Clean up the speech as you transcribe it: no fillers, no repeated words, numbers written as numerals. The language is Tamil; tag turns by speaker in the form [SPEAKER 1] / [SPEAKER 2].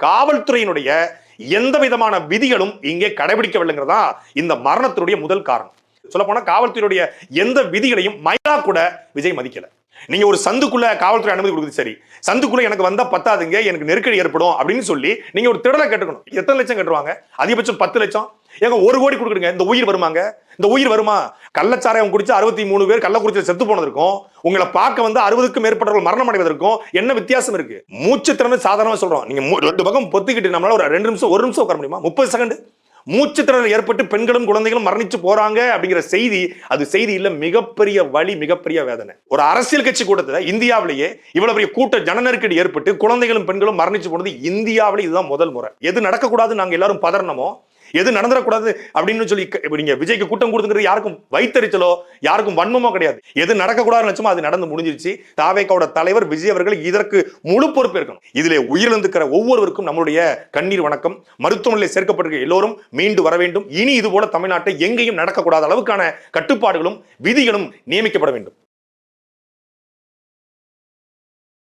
[SPEAKER 1] காவல்துறையினுடைய எந்த விதமான விதிகளும் இங்கே கடைபிடிக்கவில்லைங்கிறதா இந்த மரணத்தினுடைய முதல் காரணம். சொல்ல போனா காவல்துறையுடைய எந்த விதிகளையும் மைலா கூட விஜய் மதிக்கல. நீங்க ஒரு சந்துக்குள்ள காவல்துறை அனுமதி கொடுக்குது, சரி, சந்துக்குள்ள எனக்கு வந்தா பத்தாதுங்க, எனக்கு நெருக்கடி ஏற்படும் அப்படின்னு சொல்லி நீங்க ஒரு திடலை கேட்டுக்கணும். எத்தனை லட்சம் கட்டுவாங்க? அதிகபட்சம் 10 லட்சம். ஏங்க 1 கோடி கொடுக்குறீங்க, இந்த உயிர் வருமாங்க? இந்த உயிர் வருமா? கள்ளச்சாராயம் குடிச்சு 63 பேர் கள்ளக்குறிச்சியில் செத்து போனதற்கும் உங்களை பார்க்க வந்து 60க்கும் மேற்பட்டவர்கள் மரணம் அடைவதற்கும் என்ன வித்தியாசம் இருக்கு? மூச்சு திறன் சாதாரணமா சொல்றோம். நீங்க 2 பக்கம் பொத்திக்கிட்டு நம்மளால ஒரு 2 நிமிஷம் 1 நிமிஷம் உட்கார முடியுமா? 30 செகண்ட் மூச்சு திறன் ஏற்பட்டு பெண்களும் குழந்தைகளும் மரணிச்சு போறாங்க அப்படிங்கிற செய்தி, அது செய்தி இல்ல, மிகப்பெரிய வலி, மிகப்பெரிய வேதனை. ஒரு அரசியல் கட்சி கூட்டத்தில் இந்தியாவிலேயே இவ்வளவு பெரிய கூட்ட ஜன நெருக்கடி ஏற்பட்டு குழந்தைகளும் பெண்களும் மரணிச்சு போனது இந்தியாவிலே இதுதான் முதல் முறை. எது நடக்கக்கூடாது நாங்க எல்லாரும் பதறனமோ, எது நடந்துடக்கூடாது அப்படின்னு சொல்லி நீங்க விஜய்க்கு கூட்டம் கொடுத்துங்கிறது யாருக்கும் வைத்தறிச்சலோ யாருக்கும் வன்மமோ கிடையாது. எது நடக்கக்கூடாதுன்னு நினைச்சோமோ அது நடந்து முடிஞ்சிருச்சு. தாவேகாவோட தலைவர் விஜய் அவர்கள் இதற்கு முழு பொறுப்பு இருக்கணும். இதிலே உயிரிழந்திருக்கிற ஒவ்வொருவருக்கும் நம்மளுடைய கண்ணீர் வணக்கம். மருத்துவமனையில் சேர்க்கப்பட்டிருக்க எல்லோரும் மீண்டு வர வேண்டும். இனி இது போல தமிழ்நாட்டை எங்கேயும் நடக்கக்கூடாத அளவுக்கான கட்டுப்பாடுகளும் விதிகளும் நியமிக்கப்பட வேண்டும்.